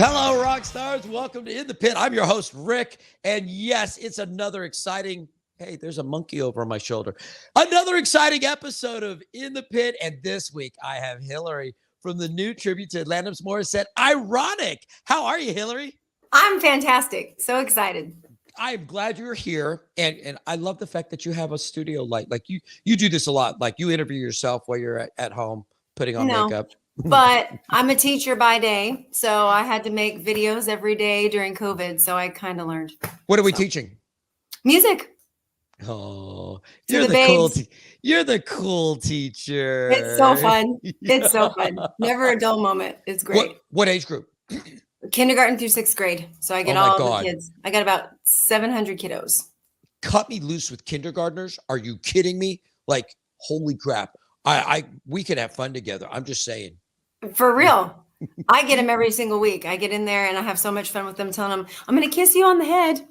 Hello, rock stars. Welcome to In the Pit. I'm your host, Rick. And yes, it's another exciting, hey, there's a monkey over my shoulder. Another exciting episode of In the Pit. And this week, I have Hillary from the new tribute to Alanis Morissette, Ironic. How are you, Hillary? I'm fantastic. So excited. I'm glad you're here. And I love the fact that you have a studio light. Like you do this a lot. Like you interview yourself while you're at home putting on makeup. But I'm a teacher by day, so I had to make videos every day during COVID, so I kind of learned. What are we teaching? Music. Oh, you're the cool teacher. It's so fun. It's so fun. Never a dull moment. It's great. What age group? Kindergarten through 6th grade. So I get all the kids. I got about 700 kiddos. Cut me loose with kindergartners. Are you kidding me? Like, holy crap. We could have fun together. I'm just saying. For real. I get them every single week. I get in there and I have so much fun with them, telling them, I'm going to kiss you on the head.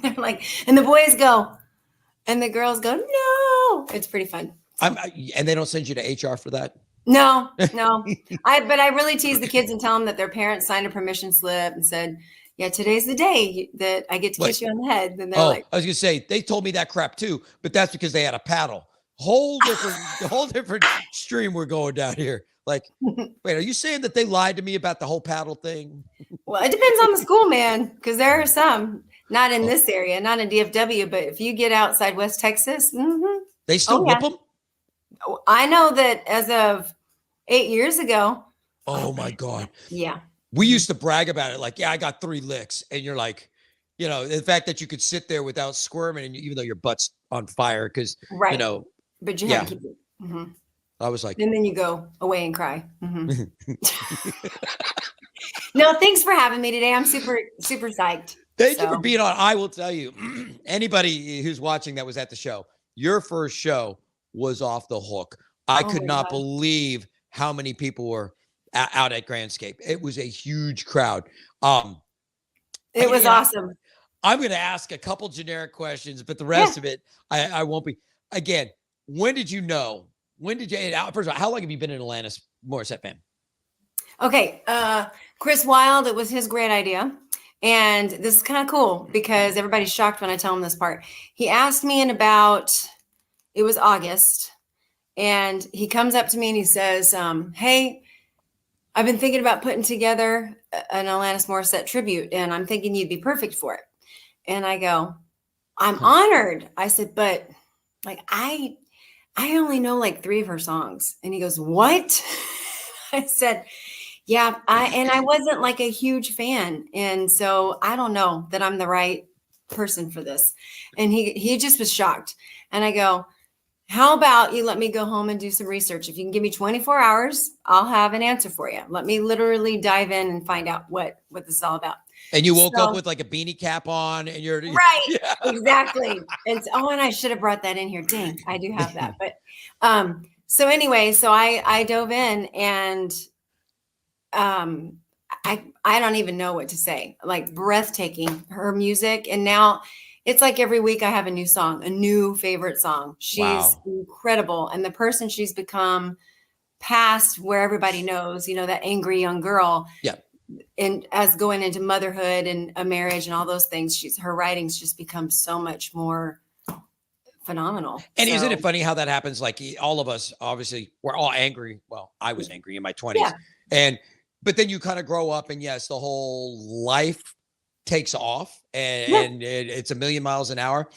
They're like, and the boys go, and the girls go, no. It's pretty fun. And they don't send you to HR for that? No. But I really tease the kids and tell them that their parents signed a permission slip and said, yeah, today's the day that I get to kiss you on the head. And they're like, I was going to say, they told me that crap too, but that's because they had a paddle. Whole different stream we're going down here. Like, wait, are you saying that they lied to me about the whole paddle thing? Well, it depends on the school, man, because there are some, not in this area, not in DFW, but if you get outside West Texas, they still whip them? I know that as of 8 years ago. Oh, my God. Yeah. We used to brag about it. Like, yeah, I got 3 licks. And you're like, you know, the fact that you could sit there without squirming, and even though your butt's on fire, because, you know. But you have to keep it. Mm-hmm. I was like, and then you go away and cry. Mm-hmm. No, thanks for having me today. I'm super, super psyched. Thank you for being on. I will tell you, anybody who's watching that was at the show, your first show was off the hook. I could not believe how many people were out at Grandscape. It was a huge crowd. It was awesome. I'm going to ask a couple generic questions, but the rest of it, I won't be. Again, when did you know? First of all, how long have you been an Alanis Morissette fan? Okay. Chris Wilde, it was his great idea. And this is kind of cool because everybody's shocked when I tell him this part. He asked me it was August, and he comes up to me and he says, hey, I've been thinking about putting together an Alanis Morissette tribute, and I'm thinking you'd be perfect for it. And I go, I'm honored. I said, but like, I only know like 3 of her songs. And he goes, what? I said, yeah, I wasn't like a huge fan. And so I don't know that I'm the right person for this. And he just was shocked. And I go, how about you let me go home and do some research? If you can give me 24 hours, I'll have an answer for you. Let me literally dive in and find out what this is all about. And you woke up with like a beanie cap on, and you're right. Yeah. Exactly. And and I should have brought that in here. Dang, I do have that. But so anyway, so I dove in, and I don't even know what to say. Like, breathtaking, her music. And now it's like every week I have a new song, a new favorite song. She's incredible. And the person she's become past where everybody knows, you know, that angry young girl. Yeah. And as going into motherhood and a marriage and all those things, her writings just become so much more phenomenal. And isn't it funny how that happens? Like, all of us, obviously, we're all angry. Well, I was angry in my 20s. Yeah. But then you kind of grow up, and yes, the whole life takes off, and it's a million miles an hour.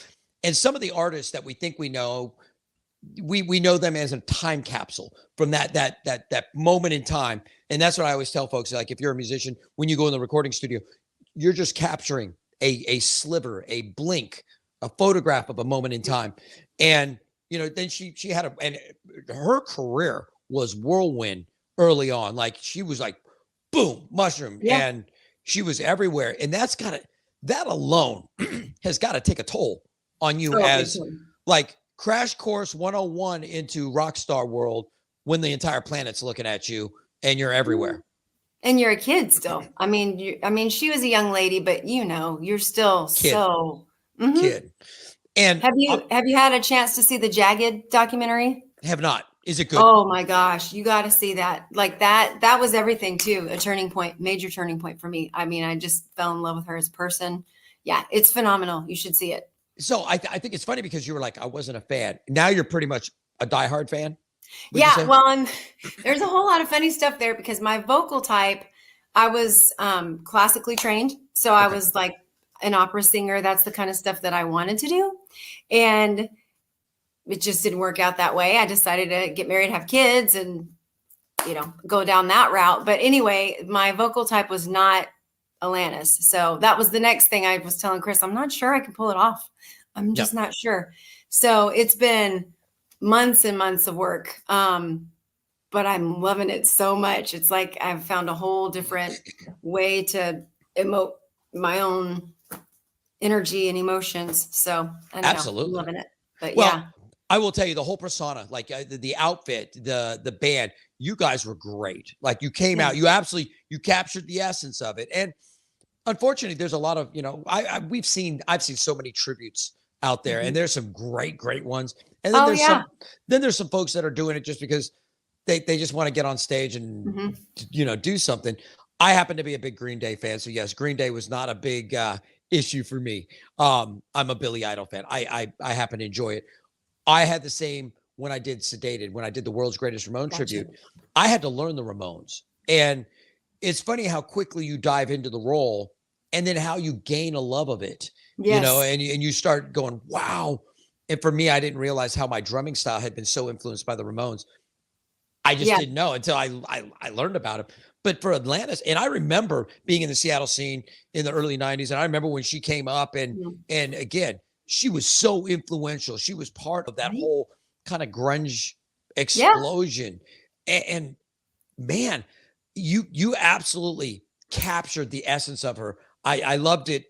And some of the artists that we think we know, we know them as a time capsule from that moment in time. And that's what I always tell folks. Like, if you're a musician, when you go in the recording studio, you're just capturing a sliver, a blink, a photograph of a moment in time. And, you know, then she had and her career was whirlwind early on. Like, she was like, boom, mushroom. Yeah. And she was everywhere. And that alone has got to take a toll on you as like crash course 101 into rock star world, when the entire planet's looking at you and you're everywhere. And you're a kid still. I mean, she was a young lady, but you know, you're still kid. And have you had a chance to see the Jagged documentary? Have not. Is it good? Oh my gosh, you got to see that. Like that was everything too. A turning point, major turning point for me. I mean, I just fell in love with her as a person. Yeah, it's phenomenal. You should see it. So I think it's funny because you were like, I wasn't a fan. Now you're pretty much a diehard fan. Yeah, well, there's a whole lot of funny stuff there because my vocal type, I was classically trained. So I was like an opera singer. That's the kind of stuff that I wanted to do. And it just didn't work out that way. I decided to get married, have kids, and, go down that route. But anyway, my vocal type was not Alanis. So that was the next thing I was telling Chris. I'm not sure I can pull it off. I'm just not sure. So it's been months and months of work. But I'm loving it so much. It's like I've found a whole different way to emote my own energy and emotions. So I know, absolutely I'm loving it. But well, I will tell you the whole persona, like the outfit, the band, you guys were great. Like you came out, you captured the essence of it. And unfortunately, there's a lot of, I've seen so many tributes out there, and there's some great ones. And then there's some folks that are doing it just because they just want to get on stage and, do something. I happen to be a big Green Day fan. So yes, Green Day was not a big issue for me. I'm a Billy Idol fan. I happen to enjoy it. I had the same when I did Sedated, when I did the World's Greatest Ramone tribute. I had to learn the Ramones. And it's funny how quickly you dive into the role and then how you gain a love of it, and you start going, wow. And for me, I didn't realize how my drumming style had been so influenced by the Ramones. I just didn't know until I learned about it. But for Atlantis, and I remember being in the Seattle scene in the early 90s. And I remember when she came up and again, she was so influential. She was part of that whole kind of grunge explosion. And man, you absolutely captured the essence of her. I loved it.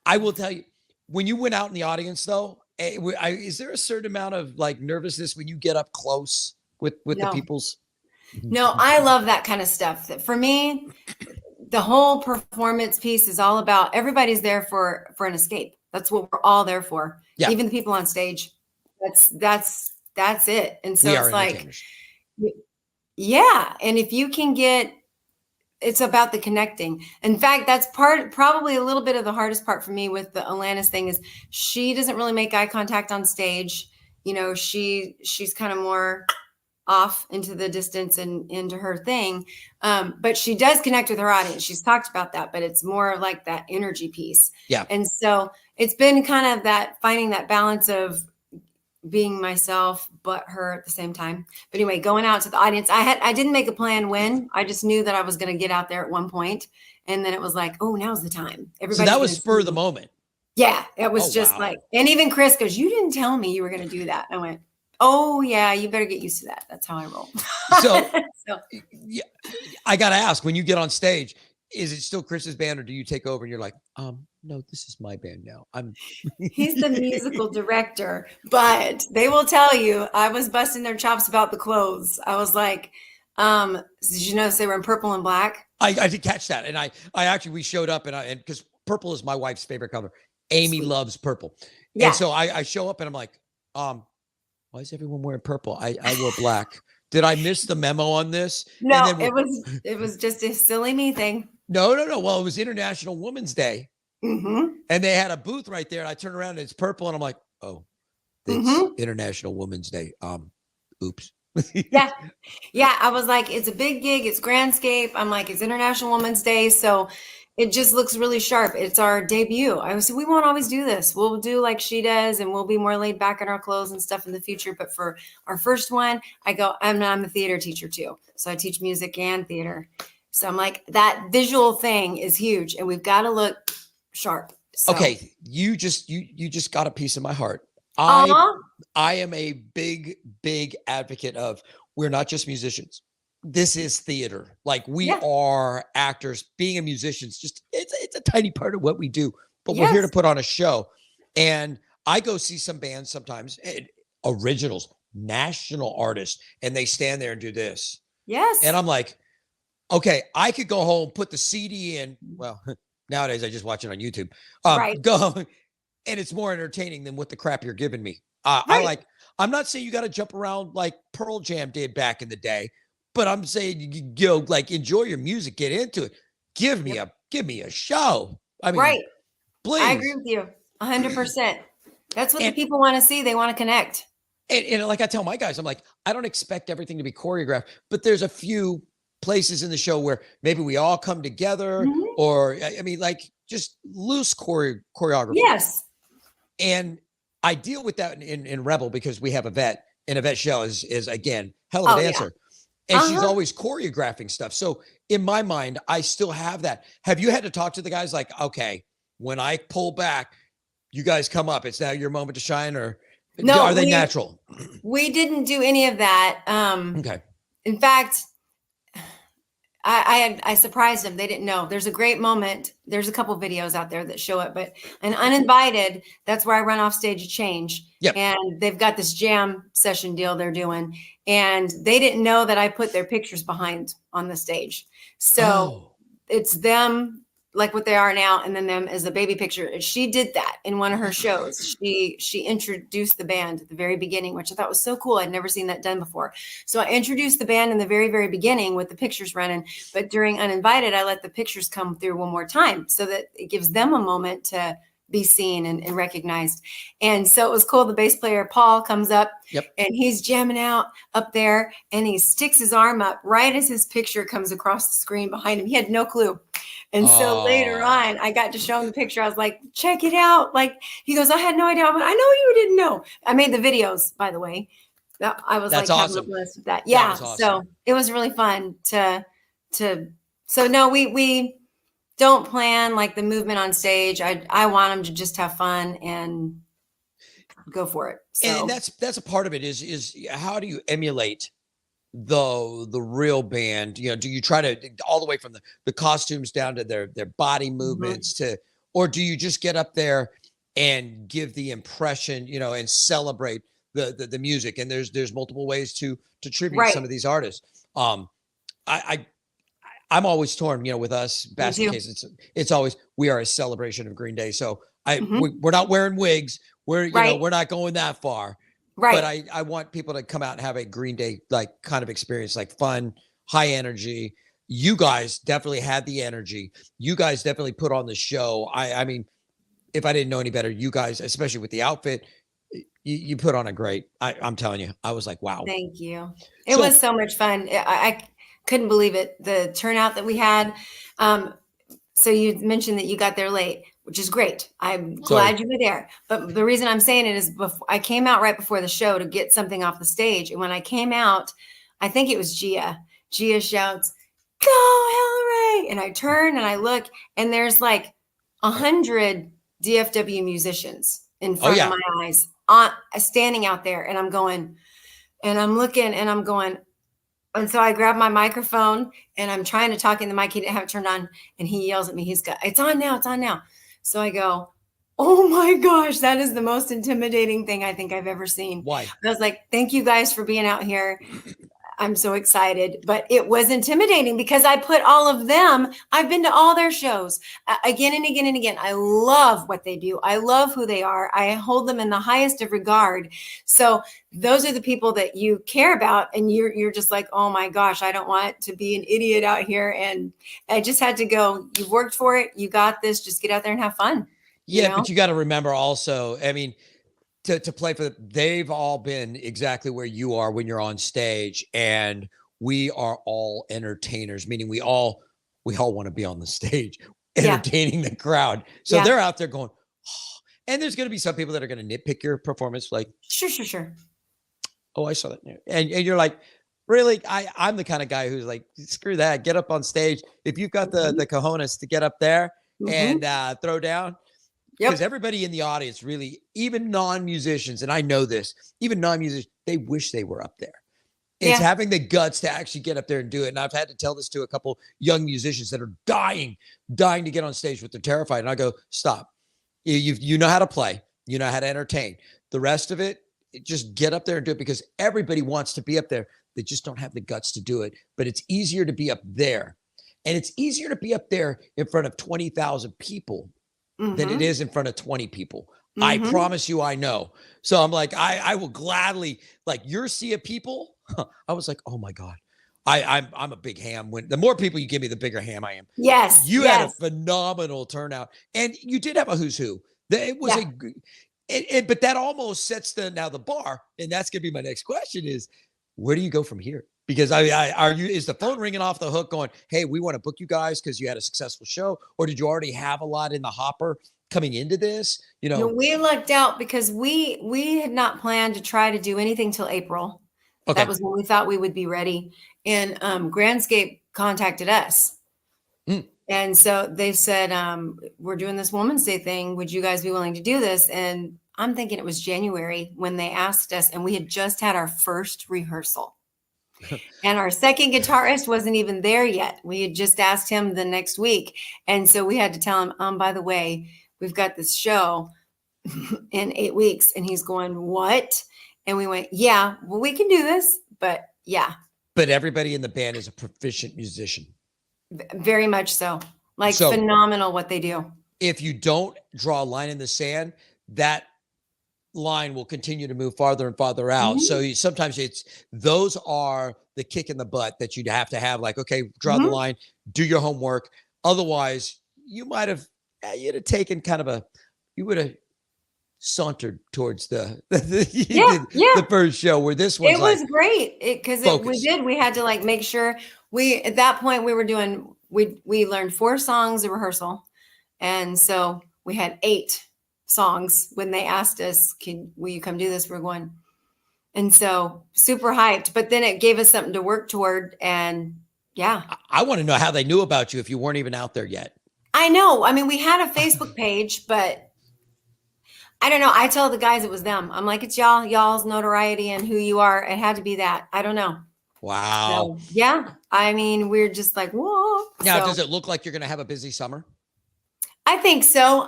I will tell you, when you went out in the audience though, is there a certain amount of like nervousness when you get up close with the people's? No, I love that kind of stuff. For me, the whole performance piece is all about everybody's there for an escape. That's what we're all there for. Yeah. Even the people on stage. That's it. And so it's like, and if you can it's about the connecting. In fact, that's probably a little bit of the hardest part for me with the Alanis thing is she doesn't really make eye contact on stage. She's kind of more off into the distance and into her thing. But she does connect with her audience. She's talked about that, but it's more like that energy piece. Yeah. And so it's been kind of finding that balance of being myself, but her at the same time. But anyway, going out to the audience, I didn't make a plan when. I just knew that I was going to get out there at one point, and then it was like, oh, now's the time. So that was spur of the moment. Yeah, it was like, and even Chris goes, "You didn't tell me you were going to do that." I went, "Oh yeah, you better get used to that." That's how I roll. So yeah, I got to ask, when you get on stage, is it still Chris's band, or do you take over and you're like, no, this is my band now. He's the musical director, but they will tell you I was busting their chops about the clothes. I was like, did you notice they were in purple and black? I did catch that. And I actually, we showed up and because purple is my wife's favorite color. Amy loves purple. Yeah. And so I show up and I'm like, why is everyone wearing purple? I wore black. Did I miss the memo on this? No, it was just a silly me thing. No. Well, it was International Women's Day. And they had a booth right there, and I turn around and it's purple, and I'm like, oh, it's International Women's Day. Oops. Yeah. I was like, it's a big gig. It's Grandscape. I'm like, it's International Women's Day. So it just looks really sharp. It's our debut. I was, we won't always do this. We'll do like she does, and we'll be more laid back in our clothes and stuff in the future. But for our first one, I'm a theater teacher too. So I teach music and theater. So I'm like, that visual thing is huge, and we've got to look sharp. So. Okay. You just got a piece of my heart. I am a big advocate of, we're not just musicians. This is theater. Like we are actors. Being a musician is just, it's a tiny part of what we do, but we're here to put on a show. And I go see some bands sometimes, originals, national artists, and they stand there and do this. Yes. And I'm like, okay, I could go home, put the CD in. Well, nowadays I just watch it on YouTube. Go, and it's more entertaining than what the crap you're giving me. I I'm not saying you got to jump around like Pearl Jam did back in the day, but I'm saying, you know, like enjoy your music, get into it. Give me a show. I mean, Right. please. I agree with you 100%. That's what the And- people want to see. They want to connect. And like I tell my guys, I'm like, I don't expect everything to be choreographed, but there's a few places in the show where maybe we all come together, or I mean, like just loose choreography. Yes. And I deal with that in Rebel because we have a vet, and a vet show is again, hell of a dancer. And she's always choreographing stuff. So in my mind, I still have that. Have you had to talk to the guys like, okay, when I pull back, you guys come up, it's now your moment to shine, or no, are they natural? We didn't do any of that. Okay. In fact, I surprised them. They didn't know. There's a great moment. There's a couple videos out there that show it, but an uninvited, that's where I run off stage to change. Yep. And they've got this jam session deal they're doing. And they didn't know that I put their pictures behind on the stage. So it's them like what they are now, and then them as a baby picture. She did that in one of her shows. She introduced the band at the very beginning, which I thought was so cool. I'd never seen that done before. So I introduced the band in the very, very beginning with the pictures running, but during Uninvited, I let the pictures come through one more time so that it gives them a moment to be seen and recognized. And so it was cool. The bass player, Paul, comes up and he's jamming out up there, and he sticks his arm up right as his picture comes across the screen behind him. He had no clue. And so later on, I got to show him the picture. I was like, check it out. Like, he goes, I had no idea. I went, I know you didn't know. I made the videos, by the way. I was That's like, awesome. having a blast with that. Yeah. That awesome. So it was really fun so no, we don't plan like the movement on stage. I want them to just have fun and go for it. So. And that's a part of it is how do you emulate the real band? You know, do you try to all the way from the costumes down to their body movements to, or do you just get up there and give the impression, you know, and celebrate the music? And there's multiple ways to tribute some of these artists. I'm always torn, you know, with us basket case. It's always, we are a celebration of Green Day. So we're not wearing wigs. We're know, we're not going that far. Right. But I want people to come out and have a Green Day like kind of experience, like fun, high energy. You guys definitely had the energy. You guys definitely put on the show. I mean, if I didn't know any better, you guys, especially with the outfit, you put on a great, I'm telling you, I was like, wow. Thank you. It was so much fun. I couldn't believe it. The turnout that we had. So you mentioned that you got there late, which is great. I'm glad you were there. But the reason I'm saying it is I came out right before the show to get something off the stage. And when I came out, I think it was Gia. Gia shouts, "Go Hillary!" And I turn and I look, and there's like 100 DFW musicians in front of my eyes, standing out there. And I'm going, and I'm looking, and I'm going. And so I grab my microphone and I'm trying to talk in the mic. He didn't have it turned on, and he yells at me. It's on now. It's on now. So I go, oh my gosh, that is the most intimidating thing I think I've ever seen. Why? I was like, thank you guys for being out here. I'm so excited, but it was intimidating because I put all of them, I've been to all their shows again and again and again. I love what they do. I love who they are. I hold them in the highest of regard. So those are the people that you care about, and you're just like, oh my gosh, I don't want to be an idiot out here. And I just had to go, you've worked for it. You got this. Just get out there and have fun. Yeah. You know? But you got to remember also, I mean, to play for they've all been exactly where you are when you're on stage, and we are all entertainers, meaning we all want to be on the stage entertaining the crowd. So they're out there going, oh. And there's going to be some people that are going to nitpick your performance, like sure. Oh, I saw that. And you're like, really? I'm the kind of guy who's like, screw that, get up on stage. If you've got the cojones to get up there and throw down. Because everybody in the audience, really, even non-musicians, and I know this, even non-musicians, they wish they were up there. It's having the guts to actually get up there and do it. And I've had to tell this to a couple young musicians that are dying to get on stage, but they're terrified. And I go, stop. You know how to play. You know how to entertain. The rest of it, just get up there and do it, because everybody wants to be up there. They just don't have the guts to do it. But it's easier to be up there. And it's easier to be up there in front of 20,000 people than it is in front of 20 people. I promise you, I know. So I'm like, I will gladly, like, your sea of people. I was like, oh my God. I'm a big ham. When the more people you give me, the bigger ham I am. Yes. You had a phenomenal turnout, and you did have a who's who. It was but that almost sets the bar, and that's gonna be my next question: is where do you go from here? Because is the phone ringing off the hook, going, "Hey, we want to book you guys because you had a successful show," or did you already have a lot in the hopper coming into this? No, we lucked out because we had not planned to try to do anything till April. Okay. That was when we thought we would be ready. And Grandscape contacted us. And so they said, we're doing this Women's Day thing. Would you guys be willing to do this? And I'm thinking it was January when they asked us, and we had just had our first rehearsal. And our second guitarist wasn't even there yet. We had just asked him the next week. And so we had to tell him, by the way, we've got this show in 8 weeks. And he's going, what? And we went, yeah, well, we can do this, but yeah. But everybody in the band is a proficient musician. Very much so. Like, phenomenal what they do. If you don't draw a line in the sand, that line will continue to move farther and farther out. So sometimes those are the kick in the butt that you'd have to have, like, okay, draw the line, do your homework. Otherwise, you you'd have taken you would have sauntered towards the first show, where this one was great because we had to like make sure at that point we were doing, we learned 4 songs of rehearsal. And so we had 8 songs when they asked us, will you come do this? We're going. And so super hyped, but then it gave us something to work toward. And yeah, I want to know how they knew about you if you weren't even out there yet. I know. I mean, we had a Facebook page, but I don't know. I tell the guys it was them. I'm like, it's y'all's notoriety and who you are. It had to be that. I don't know. Wow. So, yeah. I mean, we're just like, whoa. Now, does it look like you're going to have a busy summer? I think so.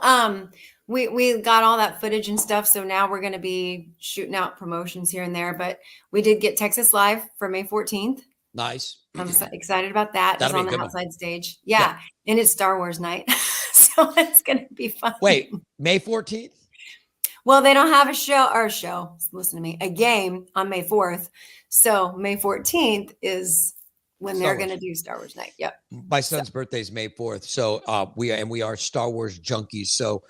We got all that footage and stuff. So now we're going to be shooting out promotions here and there, but we did get Texas Live for May 14th. Nice. I'm excited about that. It's on the outside stage. Yeah. And it's Star Wars night. So it's going to be fun. Wait, May 14th? Well, they don't have a show, listen to me, a game on May 4th. So May 14th is when they're going to do Star Wars night. Yep. My son's birthday is May 4th. So we are Star Wars junkies. So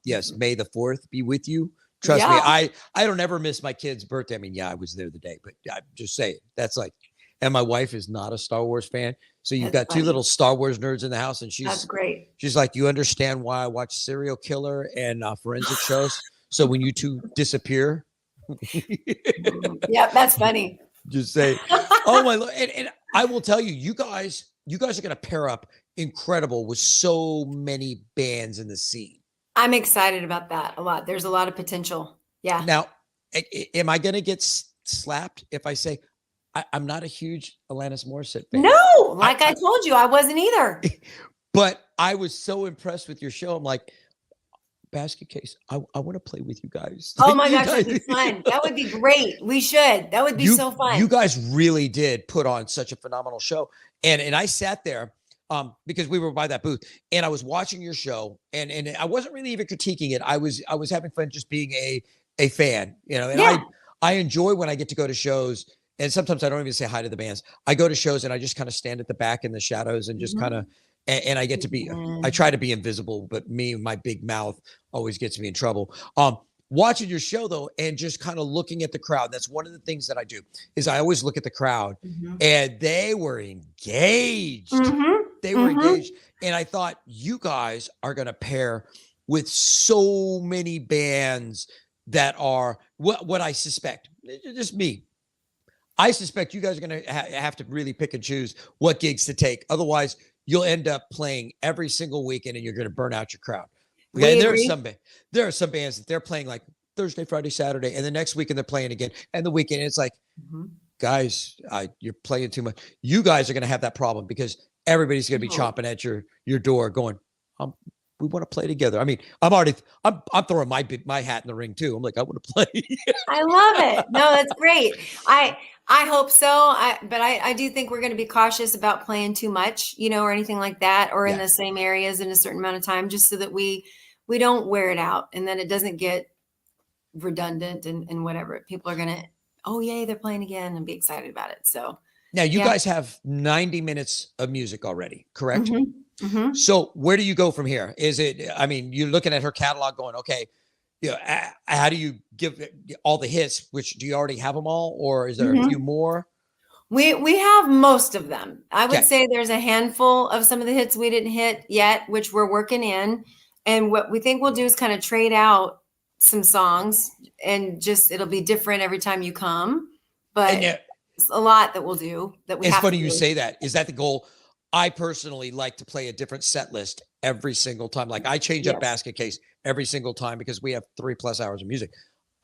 yes, May the 4th be with you. Trust me. I don't ever miss my kid's birthday. I mean, I was there the day, but I'm just saying that's like, and my wife is not a Star Wars fan. So you've got 2 little Star Wars nerds in the house, and that's great. She's like, you understand why I watch serial killer and forensic shows? So when you 2 disappear. Yeah, that's funny. Just say, oh my Lord. And I will tell you, you guys are going to pair up incredible with so many bands in the scene. I'm excited about that a lot. There's a lot of potential. Yeah. Now, am I going to get slapped if I say I'm not a huge Alanis Morissette fan? No, I told you, I wasn't either. But I was so impressed with your show. I'm like, basket case, I want to play with you guys. Oh my gosh, that'd be fun. That would be great. We should. That would be so fun. You guys really did put on such a phenomenal show. And I sat there because we were by that booth, and I was watching your show, and I wasn't really even critiquing it. I was having fun just being a fan, and I enjoy when I get to go to shows, and sometimes I don't even say hi to the bands. I go to shows and I just kind of stand at the back in the shadows and just kind of, and I get to be, I try to be invisible, but my big mouth always gets me in trouble. Watching your show though, and just kind of looking at the crowd. That's one of the things that I do, is I always look at the crowd, and they were engaged. They were engaged. And I thought, you guys are going to pair with so many bands that are what I suspect, just me. I suspect you guys are going to have to really pick and choose what gigs to take. Otherwise, you'll end up playing every single weekend, and you're going to burn out your crowd. Okay, there are some bands that they're playing like Thursday, Friday, Saturday, and the next weekend they're playing again, and the weekend it's like, guys, you're playing too much. You guys are going to have that problem because everybody's going to be chomping at your door, going, we want to play together. I mean, I'm throwing my hat in the ring too. I'm like, I want to play. I love it. No, that's great. I hope so. But I do think we're going to be cautious about playing too much, or anything like that, or in the same areas in a certain amount of time, just so that we we don't wear it out, and then it doesn't get redundant and whatever. People are gonna, oh yay, they're playing again, and be excited about it. So now you guys have 90 minutes of music already, correct? Mm-hmm. Mm-hmm. So where do you go from here? Is it, I mean, you're looking at her catalog going, okay, how do you give all the hits? Which, do you already have them all, or is there a few more? We have most of them. I would say there's a handful of some of the hits we didn't hit yet, which we're working in. And what we think we'll do is kind of trade out some songs, and just, it'll be different every time you come. But it's a lot that we'll do that we have to do. It's funny you say that. Is that the goal? I personally like to play a different set list every single time. Like I change up basket case every single time because we have 3+ hours of music.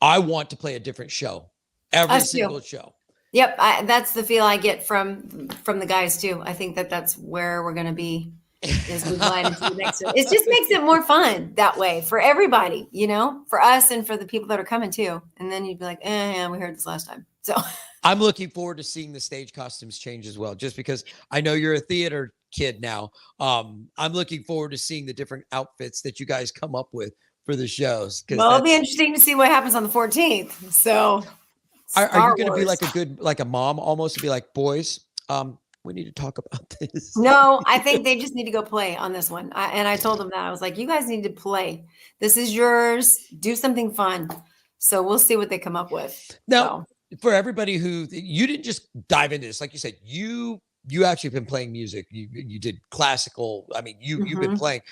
I want to play a different show every single show. Yep, that's the feel I get from the guys too. I think that's where we're going to be as we glide into the next one. It just makes it more fun that way for everybody, you know, for us and for the people that are coming too. And then you'd be like, yeah, we heard this last time. So I'm looking forward to seeing the stage costumes change as well, just because I know you're a theater kid now. I'm looking forward to seeing the different outfits that you guys come up with for the shows. Well, it'll be interesting to see what happens on the 14th. So are you going to be like a mom almost, to be like, boys, we need to talk about this? No, I think they just need to go play on this one. And I told them that. I was like, you guys need to play. This is yours. Do something fun. So we'll see what they come up with. Now, for everybody who, you didn't just dive into this, like you said, you actually been playing music. You did classical. I mean, you've been playing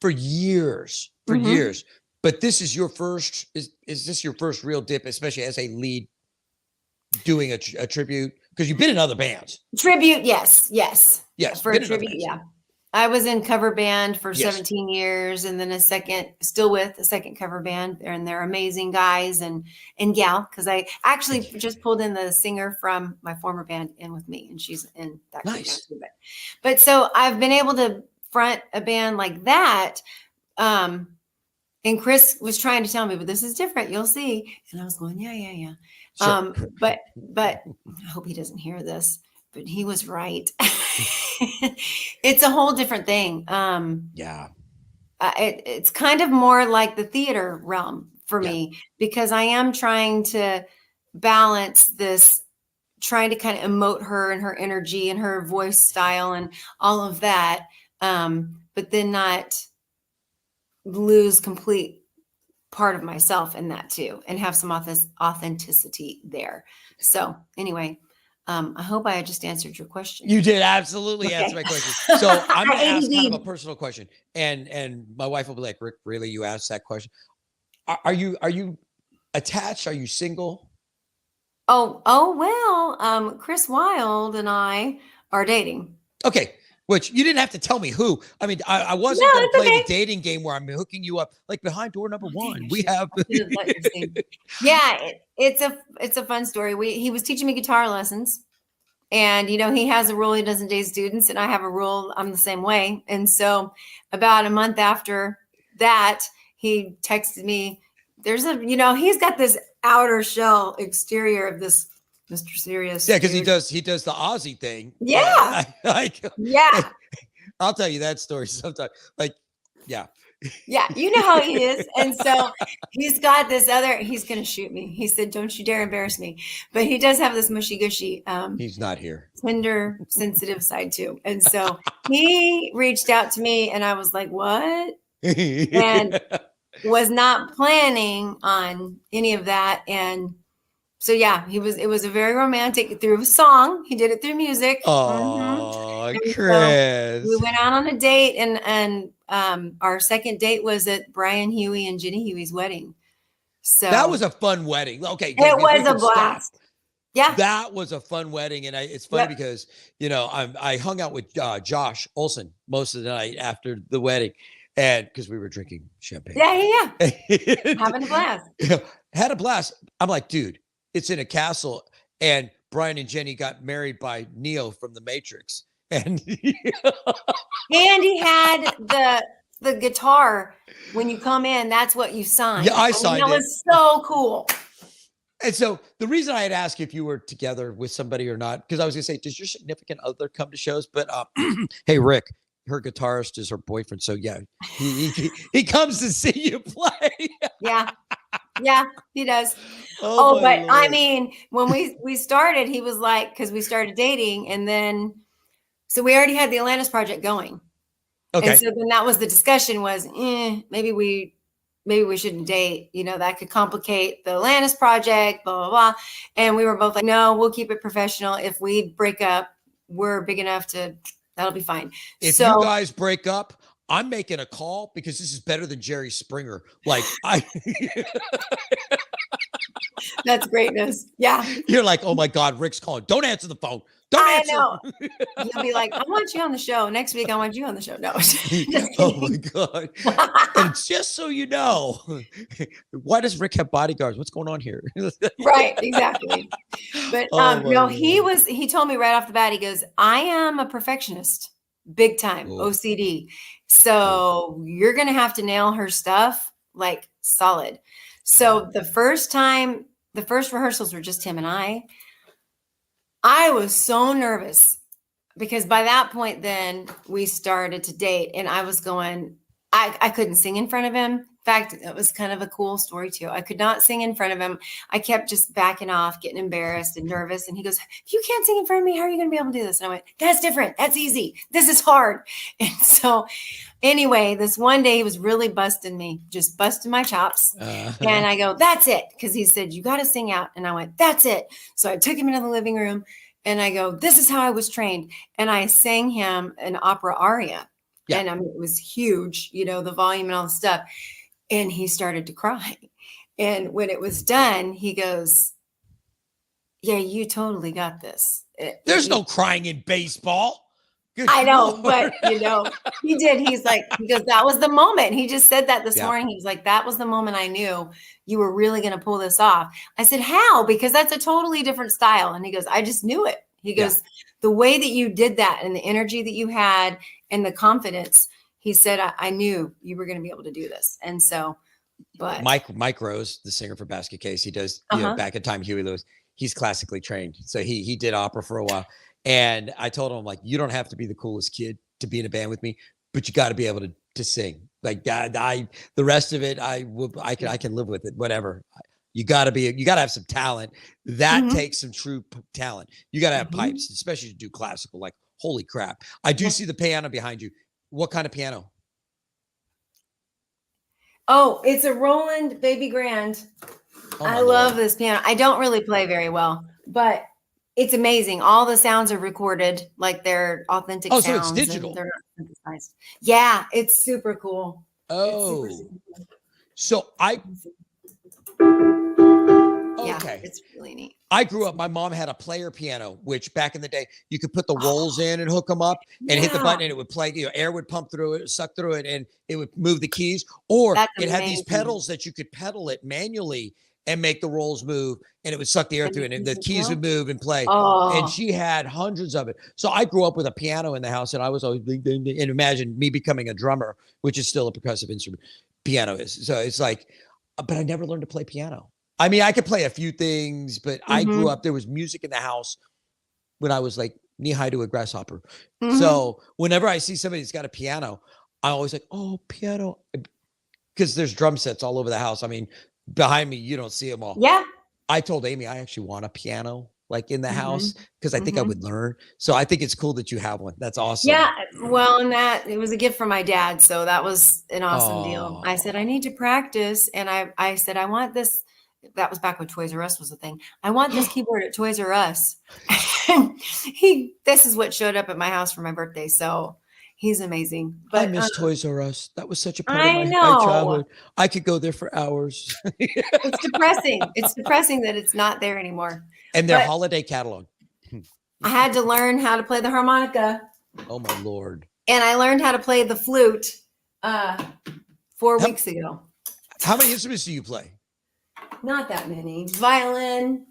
for years, years. But this is your first. Is this your first real dip, especially as a lead, doing a tribute? Because you've been in other bands. Tribute, yes. For a tribute, yeah. I was in cover band for 17 years, and then still with a second cover band. They're amazing guys and gal, because I actually just pulled in the singer from my former band in with me, and she's in that nice. Band too. But so I've been able to front a band like that. And Chris was trying to tell me, but this is different. You'll see. And I was going, yeah. Sure. But I hope he doesn't hear this, but he was right. It's a whole different thing. It's kind of more like the theater realm for me, because I am trying to balance this, trying to kind of emote her and her energy and her voice style and all of that. But then not lose complete part of myself in that too, and have some authenticity there. So anyway, I hope I just answered your question. You did absolutely answer my question. So I'm going to ask kind of a personal question, and my wife will be like, Rick, really, you asked that question? Are you attached? Are you single? Oh well, Chris Wilde and I are dating. Okay. Which you didn't have to tell me who. I mean, I wasn't going to play the dating game where I'm hooking you up like behind door number 1. We have. Yeah, it's a fun story. He was teaching me guitar lessons, and he has a rule he doesn't date students, and I have a rule I'm the same way. And so, about a month after that, he texted me. He's got this outer shell exterior of this Mr. Serious. Yeah, because he does the Aussie thing. Yeah. Yeah. I'll tell you that story sometime. Yeah, you know how he is. And so he's got this he's going to shoot me. He said, don't you dare embarrass me. But he does have this mushy gushy. He's not here. Tender, sensitive side too. And so he reached out to me, and I was like, what? And was not planning on any of that. And so yeah, it was a very romantic through a song. He did it through music. Oh, Chris. So we went out on a date, and our second date was at Brian Huey and Jenny Huey's wedding. So that was a fun wedding. Okay. It was a blast. Yeah. That was a fun wedding. And it's funny because, I hung out with Josh Olson most of the night after the wedding, and because we were drinking champagne. Yeah. Having a blast. Had a blast. I'm like, dude, it's in a castle, and Brian and Jenny got married by Neo from The Matrix, and he had the guitar when you come in. That's what you signed. Yeah, I signed it. It was so cool. And so the reason I had asked if you were together with somebody or not, because I was gonna say, does your significant other come to shows? But hey, Rick, her guitarist is her boyfriend. So yeah, he comes to see you play. Yeah. Yeah, he does. Oh, But Lord. I mean, when we started, he was like, because we started dating, and then so we already had the Alanis project going. Okay. And so then that was the discussion was, maybe we shouldn't date. That could complicate the Alanis project, blah, blah, blah. And we were both like, no, we'll keep it professional. If we break up, we're big enough that'll be fine. If you guys break up, I'm making a call because this is better than Jerry Springer. Like that's greatness. Yeah. You're like, oh my God, Rick's calling. Don't answer the phone. Don't answer. I know. You'll be like, I want you on the show. Next week, I want you on the show. No. Oh my God. And just so you know, why does Rick have bodyguards? What's going on here? Right, exactly. But no, he told me right off the bat, he goes, I am a perfectionist, big time, OCD. So you're going to have to nail her stuff like solid. So the first rehearsals were just him and I was so nervous because by that point, then we started to date and I was going, I couldn't sing in front of him. In fact, it was kind of a cool story too. I could not sing in front of him. I kept just backing off, getting embarrassed and nervous. And he goes, if you can't sing in front of me, how are you going to be able to do this? And I went, that's different. That's easy. This is hard. And so anyway, this one day he was really busting my chops. And I go, that's it. Because he said, you got to sing out. And I went, that's it. So I took him into the living room and I go, this is how I was trained. And I sang him an opera aria. Yeah. And it was huge, the volume and all the stuff. And he started to cry. And when it was done, he goes, yeah, you totally got this. There's no crying in baseball. Good I know, Lord. But he did. He goes, that was the moment. He just said that this morning. He was like, that was the moment I knew you were really going to pull this off. I said, how? Because that's a totally different style. And he goes, I just knew it. He goes, the way that you did that and the energy that you had and the confidence, he said, I knew you were going to be able to do this. And so, but Mike Rose, the singer for Basket Case, he does, back in time, Huey Lewis, he's classically trained. So he did opera for a while. And I told him, like, you don't have to be the coolest kid to be in a band with me, but you got to be able to sing. Like the rest of it, I can live with it, whatever. You got to have some talent. That takes some true talent. You got to have pipes, especially to do classical. Like, holy crap. I do see the piano behind you. What kind of piano? Oh, it's a Roland Baby Grand. I love this piano. I don't really play very well, but it's amazing. All the sounds are recorded, like they're authentic sounds. So it's digital. They're not synthesized. Yeah, it's super cool. Oh, it's super cool. So yeah, it's really neat. I grew up, my mom had a player piano, which back in the day, you could put the rolls in and hook them up and hit the button and it would play, air would pump through it, suck through it, and it would move the keys. Or it had these pedals that you could pedal it manually and make the rolls move, and it would suck the air through it, and the keys would move and play. And she had hundreds of it. So I grew up with a piano in the house, and I was always, and imagine me becoming a drummer, which is still a percussive instrument. Piano is. So it's like, but I never learned to play piano. I mean, I could play a few things, but I grew up, there was music in the house when I was like knee high to a grasshopper. So whenever I see somebody that's got a piano, I'm always like, oh, piano. Because there's drum sets all over the house. I mean, behind me, you don't see them all. Yeah. I told Amy, I actually want a piano like in the house because I think I would learn. So I think it's cool that you have one. That's awesome. Yeah. Well, and it was a gift from my dad. So that was an awesome deal. I said, I need to practice. And I said, I want this. That was back when Toys R Us was a thing. I want this keyboard at Toys R Us. And this is what showed up at my house for my birthday. So he's amazing. But I miss Toys R Us. That was such a part of my childhood. I could go there for hours. It's depressing. It's depressing that it's not there anymore. And their holiday catalog. I had to learn how to play the harmonica. Oh my Lord. And I learned how to play the flute 4 weeks ago. How many instruments do you play? Not that many. Violin.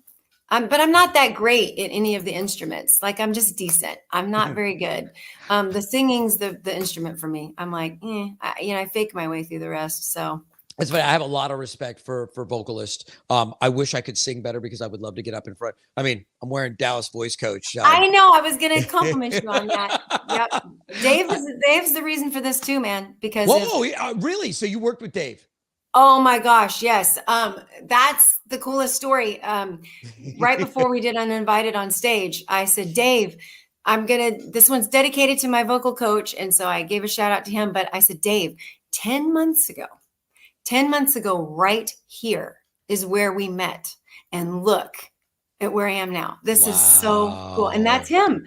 But I'm not that great at any of the instruments. Like, I'm just decent. I'm not very good. The singing's the instrument for me. I'm like, I fake my way through the rest. So That's funny. I have a lot of respect for vocalists. I wish I could sing better because I would love to get up in front. I mean, I'm wearing Dallas Voice Coach. I know. I was going to compliment you on that. Yep. Dave's the reason for this too, man. Because whoa, really? So you worked with Dave? Oh my gosh, yes. That's the coolest story. Right before we did Uninvited on stage, I said, Dave, this one's dedicated to my vocal coach. And so I gave a shout out to him, but I said, Dave, 10 months ago, right here is where we met, and look at where I am now. This is so cool. And that's him.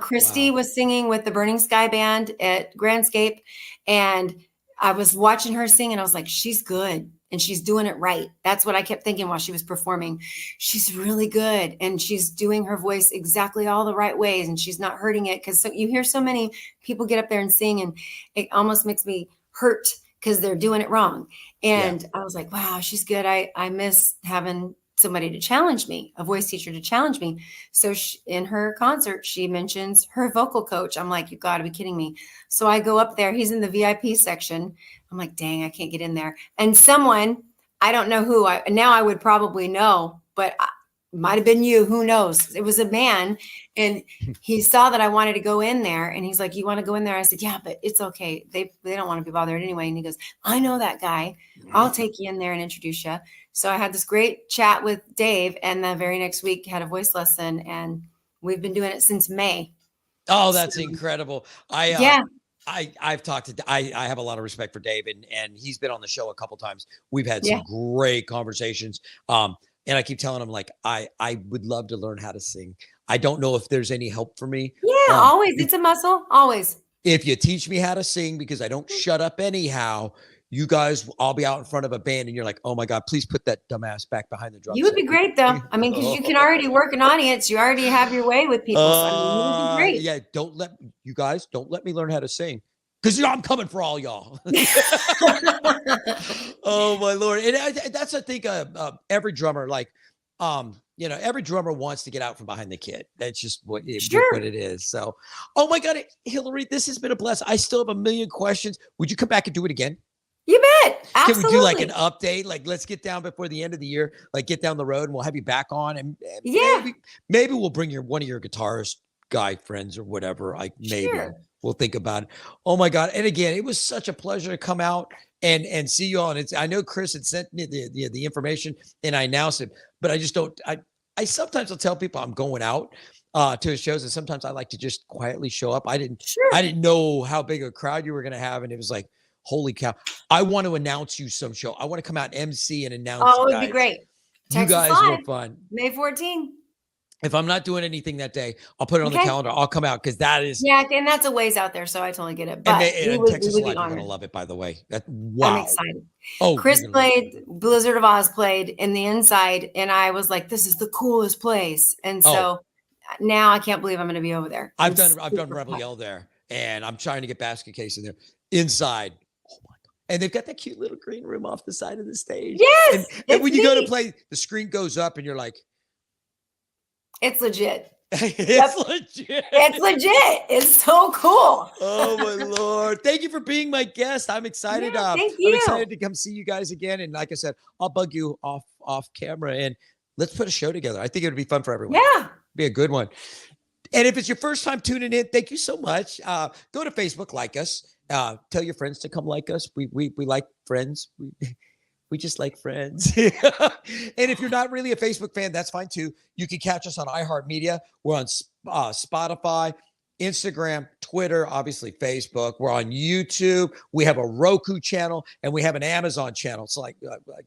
Christy was singing with the Burning Sky Band at Grandscape, and I was watching her sing and I was like, she's good and she's doing it right. That's what I kept thinking while she was performing. She's really good and she's doing her voice exactly all the right ways and she's not hurting it. Because you hear so many people get up there and sing and it almost makes me hurt because they're doing it wrong. And I was like, wow, she's good. I miss having somebody to challenge me, a voice teacher to challenge me. So in her concert, she mentions her vocal coach. I'm like, you got to be kidding me. So I go up there. He's in the VIP section. I'm like, dang, I can't get in there. And someone, I don't know who, now I would probably know, but might have been you. Who knows? It was a man. And he saw that I wanted to go in there. And he's like, you want to go in there? I said, yeah, but it's okay. They don't want to be bothered anyway. And he goes, I know that guy. I'll take you in there and introduce you. So I had this great chat with Dave, and the very next week had a voice lesson, and we've been doing it since May. Oh, that's incredible. I've talked to, I have a lot of respect for Dave, and he's been on the show a couple times. We've had some great conversations. And I keep telling him, like, I would love to learn how to sing. I don't know if there's any help for me. Yeah, always. It's a muscle. Always. If you teach me how to sing, because I don't shut up anyhow, you guys, I'll be out in front of a band and you're like, oh my God, please put that dumbass back behind the drum. You would be great though. I mean, because you can already work an audience. You already have your way with people. So I mean, you would be great. Yeah, don't let me learn how to sing. Because I'm coming for all y'all. Oh my Lord. And that's, I think, every drummer, like, every drummer wants to get out from behind the kit. That's just what it is. So, oh my God, Hillary, this has been a blessing. I still have a million questions. Would you come back and do it again? You bet. Absolutely. Can we do like an update? Like, let's get down before the end of the year, like get down the road and we'll have you back on. And maybe we'll bring one of your guitarist guy friends or whatever. Like maybe we'll think about it. Oh my God. And again, it was such a pleasure to come out and see you all. And I know Chris had sent me the information and I announced it, but I just don't, I sometimes will tell people I'm going out to his shows. And sometimes I like to just quietly show up. I didn't know how big a crowd you were going to have. And it was like, holy cow. I want to announce you some show. I want to come out and MC and announce. Oh, it would be great. You guys were fun. May 14th. If I'm not doing anything that day, I'll put it on the calendar. I'll come out because that is. Yeah, and that's a ways out there. So I totally get it. But and Texas Live, you're going to love it, by the way. Wow. I'm excited. Oh, Chris played, Blizzard of Oz played in the inside. And I was like, this is the coolest place. And so now I can't believe I'm going to be over there. I've done Rebel Yell there. And I'm trying to get Basket Case in there. Inside. And they've got that cute little green room off the side of the stage. Yes. And when you go to play, the screen goes up and you're like, it's legit. It's legit. It's legit. It's so cool. Oh my Lord. Thank you for being my guest. I'm excited. Thank you. I'm excited to come see you guys again. And like I said, I'll bug you off camera and let's put a show together. I think it would be fun for everyone. Yeah. Be a good one. And if it's your first time tuning in, thank you so much. Go to Facebook, like us. Tell your friends to come like us. We like friends. We just like friends. And if you're not really a Facebook fan, that's fine too. You can catch us on iHeart Media. We're on Spotify, Instagram, Twitter, obviously Facebook. We're on YouTube. We have a Roku channel and we have an Amazon channel. So like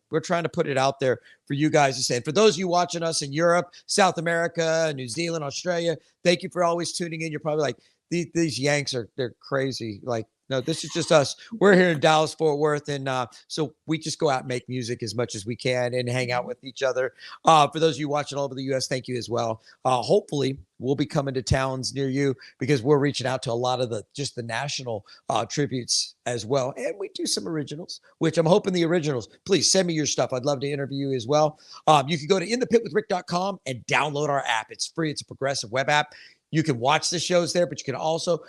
we're trying to put it out there for you guys to say. And for those of you watching us in Europe, South America, New Zealand, Australia, thank you for always tuning in. You're probably like, these Yanks they're crazy. Like, no, this is just us. We're here in Dallas, Fort Worth. And so we just go out and make music as much as we can and hang out with each other. For those of you watching all over the U.S., thank you as well. Hopefully, we'll be coming to towns near you because we're reaching out to a lot of the national tributes as well. And we do some originals, which I'm hoping the originals, please send me your stuff. I'd love to interview you as well. You can go to inthepitwithric.com and download our app. It's free. It's a progressive web app. You can watch the shows there, but you can also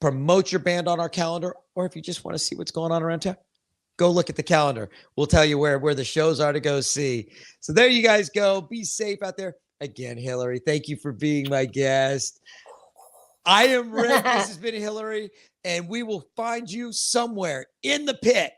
promote your band on our calendar. Or if you just want to see what's going on around town, go look at the calendar. We'll tell you where the shows are to go see. So there you guys go. Be safe out there. Again, Hillary, thank you for being my guest. I am Rick. This has been Hillary, and we will find you somewhere in the pit.